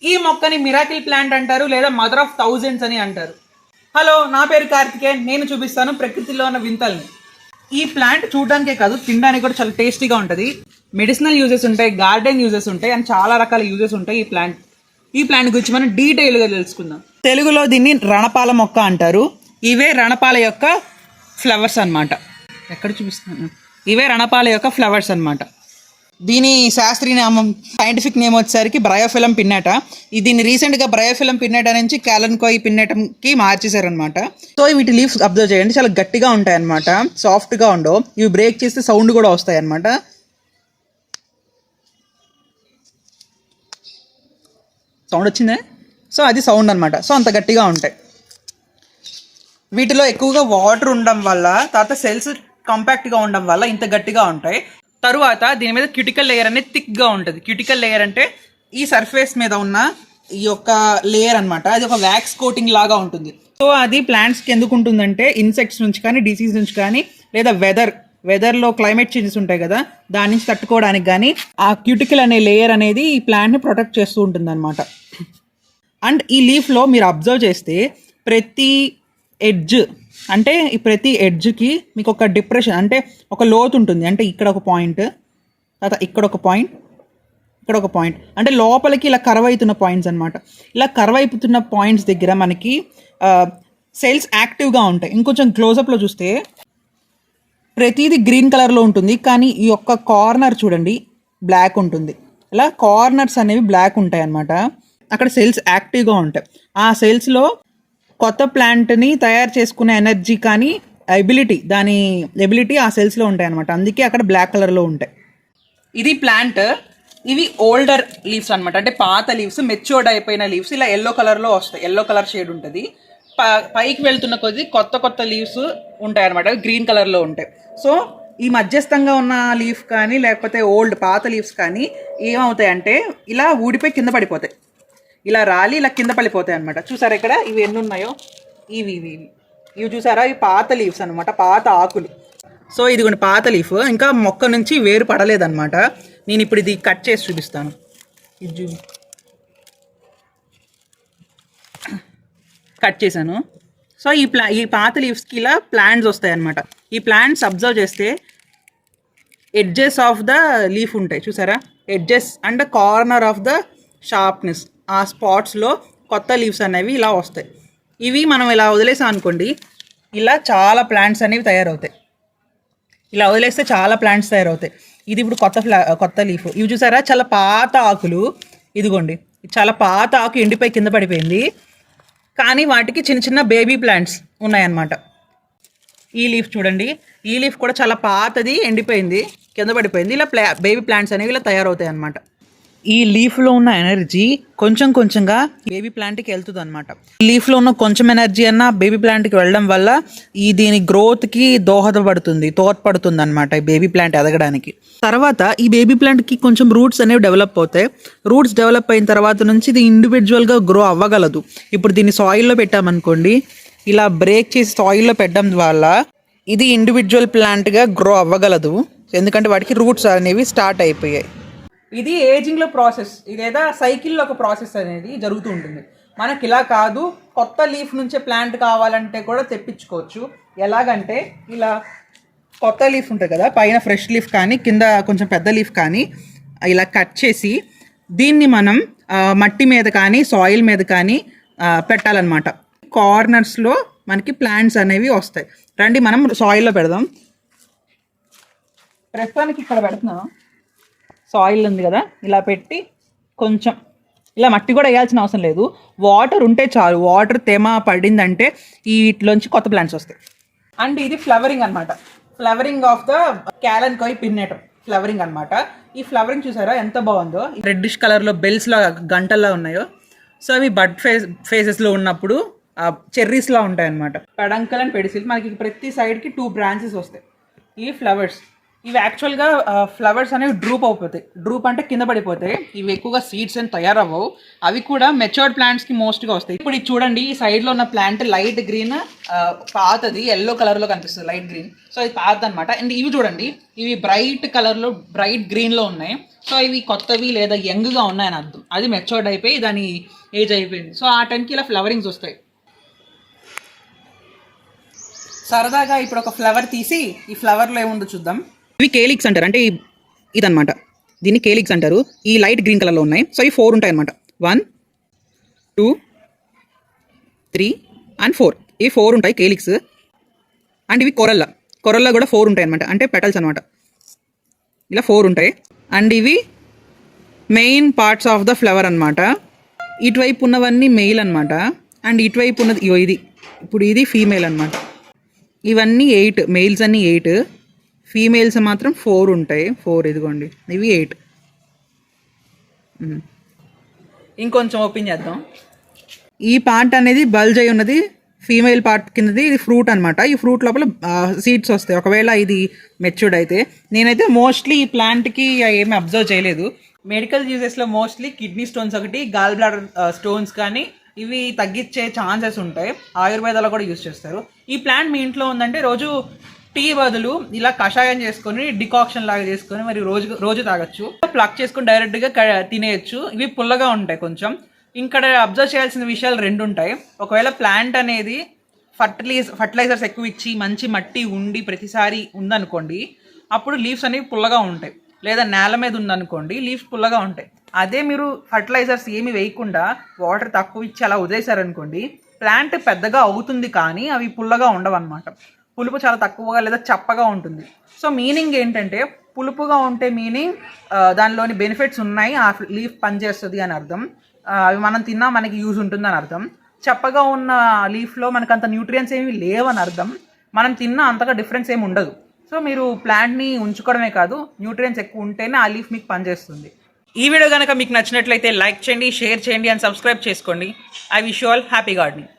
ఈ మొక్కని miracle plant అంటారు లేదా మదర్ ఆఫ్ థౌజండ్స్ అని అంటారు. హలో, నా పేరు కార్తికేయన్. నేను చూపిస్తాను ప్రకృతిలో ఉన్న వింతల్ని. ఈ ప్లాంట్ చూడడానికే కాదు, తినడానికి కూడా చాలా టేస్టీగా ఉంటుంది. మెడిసినల్ యూజెస్ ఉంటాయి, గార్డెన్ యూజెస్ ఉంటాయి అండ్ చాలా రకాల యూజెస్ ఉంటాయి ఈ ప్లాంట్ గురించి మనం డీటెయిల్గా తెలుసుకుందాం. తెలుగులో దీన్ని రణపాల మొక్క అంటారు. ఇవే రణపాల యొక్క ఫ్లవర్స్ అన్నమాట. ఎక్కడ చూపిస్తున్నాను? ఇవే రణపాల యొక్క ఫ్లవర్స్ అన్నమాట. దీని శాస్త్రీయ నామం, సైంటిఫిక్ నేమ్ వచ్చేసరికి బ్రయోఫిలం పిన్నెటా. దీన్ని రీసెంట్గా బ్రయోఫిలం పిన్నెటా నుంచి క్యాలన్కోయి పిన్నెటంకి మార్చేశారనమాట. సో వీటి లీవ్స్ అబ్జర్వ్ చేయండి, చాలా గట్టిగా ఉంటాయి అనమాట, సాఫ్ట్గా ఉండవు. ఇవి బ్రేక్ చేస్తే సౌండ్ కూడా వస్తాయి అనమాట. సౌండ్ వచ్చిందే, సో అది సౌండ్ అనమాట. సో అంత గట్టిగా ఉంటాయి. వీటిలో ఎక్కువగా వాటర్ ఉండడం వల్ల, తర్వాత సెల్స్ కాంపాక్ట్గా ఉండడం వల్ల ఇంత గట్టిగా ఉంటాయి. తరువాత దీని మీద క్యూటికల్ లేయర్ అనేది థిక్గా ఉంటుంది. క్యూటికల్ లేయర్ అంటే ఈ సర్ఫేస్ మీద ఉన్న ఈ యొక్క లేయర్ అనమాట. అది ఒక వ్యాక్స్ కోటింగ్ లాగా ఉంటుంది. సో అది ప్లాంట్స్కి ఎందుకు ఉంటుందంటే ఇన్సెక్ట్స్ నుంచి కానీ, డిసీజ్ నుంచి కానీ, లేదా వెదర్లో క్లైమేట్ చేంజెస్ ఉంటాయి కదా, దాని నుంచి తట్టుకోవడానికి కానీ ఆ క్యూటికల్ అనే లేయర్ అనేది ఈ ప్లాంట్ని ప్రొటెక్ట్ చేస్తూ ఉంటుంది అనమాట. అండ్ ఈ లీఫ్లో మీరు అబ్జర్వ్ చేస్తే ప్రతి ఎడ్జ్, అంటే ఈ ప్రతి ఎడ్జ్కి మీకు ఒక డిప్రెషన్, అంటే ఒక లోతు ఉంటుంది. అంటే ఇక్కడ ఒక పాయింట్, తర్వాత ఇక్కడ ఒక పాయింట్, ఇక్కడ ఒక పాయింట్, అంటే లోపలికి ఇలా కర్వ్ అవుతున్న పాయింట్స్ అనమాట. ఇలా కర్వ్ అయిపోతున్న పాయింట్స్ దగ్గర మనకి సెల్స్ యాక్టివ్గా ఉంటాయి. ఇంకొంచెం క్లోజప్లో చూస్తే ప్రతిదీ గ్రీన్ కలర్లో ఉంటుంది, కానీ ఈ యొక్క కార్నర్ చూడండి బ్లాక్ ఉంటుంది. ఇలా కార్నర్స్ అనేవి బ్లాక్ ఉంటాయి అన్నమాట. అక్కడ సెల్స్ యాక్టివ్గా ఉంటాయి. ఆ సెల్స్లో కొత్త ప్లాంట్ని తయారు చేసుకునే ఎనర్జీ కానీ దాని ఎబిలిటీ ఆ సెల్స్లో ఉంటాయి అనమాట. అందుకే అక్కడ బ్లాక్ కలర్లో ఉంటాయి. ఇది ప్లాంట్. ఇవి ఓల్డర్ లీవ్స్ అనమాట, అంటే పాత లీవ్స్, మెచ్యూర్డ్ అయిపోయిన లీవ్స్. ఇలా ఎల్లో కలర్లో వస్తాయి, ఎల్లో కలర్ షేడ్ ఉంటుంది. పైకి వెళ్తున్న కొద్దీ కొత్త లీవ్స్ ఉంటాయి అనమాట, గ్రీన్ కలర్లో ఉంటాయి. సో ఈ మధ్యస్థంగా ఉన్న లీఫ్ కానీ, లేకపోతే పాత లీవ్స్ కానీ ఏమవుతాయంటే ఇలా ఊడిపోయి కింద పడిపోతాయి. ఇలా రాలి ఇలా కింద పడిపోతాయి అనమాట. చూసారా ఇక్కడ ఇవి ఎన్ని ఉన్నాయో? ఇవి చూసారా? ఇవి పాత లీవ్స్ అనమాట, పాత ఆకులు. సో ఇది కొన్ని పాత లీఫ్, ఇంకా మొక్క నుంచి వేరు పడలేదన్నమాట. నేను ఇప్పుడు ఇది కట్ చేసి చూపిస్తాను. ఇది కట్ చేశాను. సో ఈ పాత లీవ్స్కి ఇలా ప్లాంట్స్ వస్తాయి అనమాట. ఈ ప్లాంట్స్ అబ్జర్వ్ చేస్తే ఎడ్జెస్ ఆఫ్ ద లీఫ్ ఉంటాయి, చూసారా? Edges and corner of the sharpness, ఆ స్పాట్స్లో కొత్త లీవ్స్ అనేవి ఇలా వస్తాయి. ఇవి మనం ఇలా వదిలేసాం అనుకోండి, ఇలా చాలా ప్లాంట్స్ అనేవి తయారవుతాయి. ఇలా వదిలేస్తే చాలా ప్లాంట్స్ తయారవుతాయి. ఇది ఇప్పుడు కొత్త లీఫ్. ఇవి చూసారా? చాలా పాత ఆకులు. ఇదిగోండి, చాలా పాత ఆకు ఎండిపోయి కింద పడిపోయింది, కానీ వాటికి చిన్న చిన్న బేబీ ప్లాంట్స్ ఉన్నాయన్నమాట. ఈ లీఫ్ చూడండి, ఈ లీఫ్ కూడా చాలా పాతది, ఎండిపోయింది, కింద పడిపోయింది. ఇలా బేబీ ప్లాంట్స్ అనేవి ఇలా తయారవుతాయి అన్నమాట. ఈ లీఫ్లో ఉన్న ఎనర్జీ కొంచెంగా బేబీ ప్లాంట్కి వెళ్తుంది అనమాట. లీఫ్లో ఉన్న కొంచెం ఎనర్జీ అన్న బేబీ ప్లాంట్కి వెళ్ళడం వల్ల దీని గ్రోత్కి తోడ్పడుతుంది అనమాట, ఈ బేబీ ప్లాంట్ ఎదగడానికి. తర్వాత ఈ బేబీ ప్లాంట్కి కొంచెం రూట్స్ అనేవి డెవలప్ అవుతాయి. రూట్స్ డెవలప్ అయిన తర్వాత నుంచి ఇది ఇండివిజువల్గా గ్రో అవ్వగలదు. ఇప్పుడు దీన్ని సాయిల్లో పెట్టామనుకోండి, ఇలా బ్రేక్ చేసి సాయిల్లో పెట్టడం వల్ల ఇది ఇండివిజువల్ ప్లాంట్గా గ్రో అవ్వగలదు, ఎందుకంటే వాటికి రూట్స్ అనేవి స్టార్ట్ అయిపోయాయి. ఇది ఏజింగ్లో ప్రాసెస్, ఇదేదా సైకిల్లో ఒక ప్రాసెస్ అనేది జరుగుతూ ఉంటుంది. మనకి ఇలా కాదు, కొత్త లీఫ్ నుంచే ప్లాంట్ కావాలంటే కూడా తెప్పించుకోవచ్చు. ఎలాగంటే ఇలా కొత్త లీఫ్ ఉంటుంది కదా, పైన ఫ్రెష్ లీఫ్ కానీ, కింద కొంచెం పెద్ద లీఫ్ కానీ ఇలా కట్ చేసి దీన్ని మనం మట్టి మీద కానీ, సాయిల్ మీద కానీ పెట్టాలన్నమాట. కార్నర్స్లో మనకి ప్లాంట్స్ అనేవి వస్తాయి. రండి మనం సాయిల్లో పెడదాం. ప్రస్తుతానికి ఇక్కడ పెడుతున్నాం, సాయిల్ ఉంది కదా, ఇలా పెట్టి కొంచెం ఇలా మట్టి కూడా వేయాల్సిన అవసరం లేదు, వాటర్ ఉంటే చాలు. వాటర్ తేమ పడిందంటే వీటిలోంచి కొత్త ప్లాంట్స్ వస్తాయి. అండ్ ఇది ఫ్లవరింగ్ అనమాట, ఫ్లవరింగ్ ఆఫ్ ద క్యాలన్కోయి పిన్నెటం ఫ్లవరింగ్ అనమాట. ఈ ఫ్లవరింగ్ చూసారా ఎంత బాగుందో, రెడ్డిష్ కలర్లో బెల్స్లా గంటల్లా ఉన్నాయో. సో అవి బడ్ ఫేజెస్లో ఉన్నప్పుడు చెర్రీస్లా ఉంటాయి అనమాట. పెడంకల్ అండ్ పెడిసిల్. మనకి ప్రతి సైడ్కి 2 బ్రాంచెస్ వస్తాయి. ఈ ఫ్లవర్స్ ఇవి యాక్చువల్గా ఫ్లవర్స్ అనేవి డ్రూప్ అయిపోతాయి. డ్రూప్ అంటే కింద పడిపోతాయి. ఇవి ఎక్కువగా సీడ్స్ అని తయారవ్వవు. అవి కూడా మెచ్యూర్డ్ ప్లాంట్స్కి మోస్ట్గా వస్తాయి. ఇప్పుడు ఇది చూడండి, ఈ సైడ్లో ఉన్న ప్లాంట్ లైట్ గ్రీన్, పాతది ఎల్లో కలర్లో కనిపిస్తుంది, లైట్ గ్రీన్. సో ఇది పాతది అనమాట. అండ్ ఇవి చూడండి, ఇవి బ్రైట్ కలర్లో బ్రైట్ గ్రీన్లో ఉన్నాయి. సో ఇవి కొత్తవి లేదా యంగ్గా ఉన్నాయని అర్థం. అది మెచ్యూర్డ్ అయిపోయి దాని ఏజ్ అయిపోయింది. సో ఆ టైంకి ఇలా ఫ్లవరింగ్స్ వస్తాయి. సరదాగా ఇప్పుడు ఒక ఫ్లవర్ తీసి ఈ ఫ్లవర్లో ఏముందో చూద్దాం. ఇవి కేలిక్స్ అంటారు, అంటే ఇదనమాట. దీన్ని కేలిక్స్ అంటారు. ఈ లైట్ గ్రీన్ కలర్లో ఉన్నాయి. సో ఇవి 4 ఉంటాయి అనమాట. 1 2 3 అండ్ 4. ఇవి 4 ఉంటాయి కేలిక్స్. అండ్ ఇవి కొరల్లా కూడా 4 ఉంటాయి అనమాట, అంటే పెటల్స్ అనమాట. ఇలా 4 ఉంటాయి. అండ్ ఇవి main parts of the flower అనమాట. ఇటువైపు ఉన్నవన్నీ మెయిల్ అనమాట. అండ్ ఇటువైపు ఉన్నది ఇది, ఇప్పుడు ఇది ఫీమేల్ అనమాట. ఇవన్నీ 8, మెయిల్స్ అన్నీ 8, ఫీమేల్స్ మాత్రం 4 ఉంటాయి. 4 ఇదిగోండి, ఇవి 8. ఇంకొంచెం ఓపెన్ చేద్దాం. ఈ పార్ట్ అనేది బల్జ్ అయి ఉన్నది ఫీమేల్ పార్ట్ కిందది. ఇది ఫ్రూట్ అనమాట. ఈ ఫ్రూట్ లోపల సీడ్స్ వస్తాయి ఒకవేళ ఇది మెచ్యూర్డ్ అయితే. నేనైతే మోస్ట్లీ ఈ ప్లాంట్కి ఏమి అబ్జర్వ్ చేయలేదు. మెడికల్ యూజెస్లో మోస్ట్లీ కిడ్నీ స్టోన్స్ ఒకటి, గాల్ బ్లాడర్ స్టోన్స్ కానీ ఇవి తగ్గించే ఛాన్సెస్ ఉంటాయి. ఆయుర్వేదాలో కూడా యూజ్ చేస్తారు. ఈ ప్లాంట్ మీ ఇంట్లో ఉందంటే రోజు టీ బదులు ఇలా కషాయం చేసుకొని డికాక్షన్ లాగా చేసుకొని మరి రోజు తాగొచ్చు. ప్లక్ చేసుకొని డైరెక్ట్గా తినేయచ్చు. ఇవి పుల్లగా ఉంటాయి కొంచెం. ఇక్కడ అబ్జర్వ్ చేయాల్సిన విషయాలు 2 ఉంటాయి. ఒకవేళ ప్లాంట్ అనేది ఫర్టిలైజర్స్ ఎక్కువ ఇచ్చి మంచి మట్టి ఉండి ప్రతిసారి ఉందనుకోండి, అప్పుడు లీవ్స్ అనేవి పుల్లగా ఉంటాయి. లేదా నేల మీద ఉందనుకోండి, లీవ్స్ పుల్లగా ఉంటాయి. అదే మీరు ఫర్టిలైజర్స్ ఏమి వేయకుండా వాటర్ తక్కువ ఇచ్చి అలా వదిలేశారనుకోండి, ప్లాంట్ పెద్దగా అవుతుంది కానీ అవి పుల్లగా ఉండవు అనమాట. పులుపు చాలా తక్కువగా లేదా చప్పగా ఉంటుంది. సో మీనింగ్ ఏంటంటే, పులుపుగా ఉంటే మీనింగ్ దానిలోని బెనిఫిట్స్ ఉన్నాయి, ఆ లీఫ్ పనిచేస్తుంది అని అర్థం. అవి మనం తిన్నా మనకి యూజ్ ఉంటుంది అని అర్థం. చప్పగా ఉన్న లీఫ్లో మనకు అంత న్యూట్రియన్స్ ఏమి లేవని అర్థం. మనం తిన్నా అంతగా డిఫరెన్స్ ఏమి ఉండదు. సో మీరు ప్లాంట్ని ఉంచుకోవడమే కాదు, న్యూట్రియన్స్ ఎక్కువ ఉంటేనే ఆ లీఫ్ మీకు పనిచేస్తుంది. ఈ వీడియో కనుక మీకు నచ్చినట్లయితే లైక్ చేయండి, షేర్ చేయండి అండ్ సబ్స్క్రైబ్ చేసుకోండి. I wish you all happy gardening.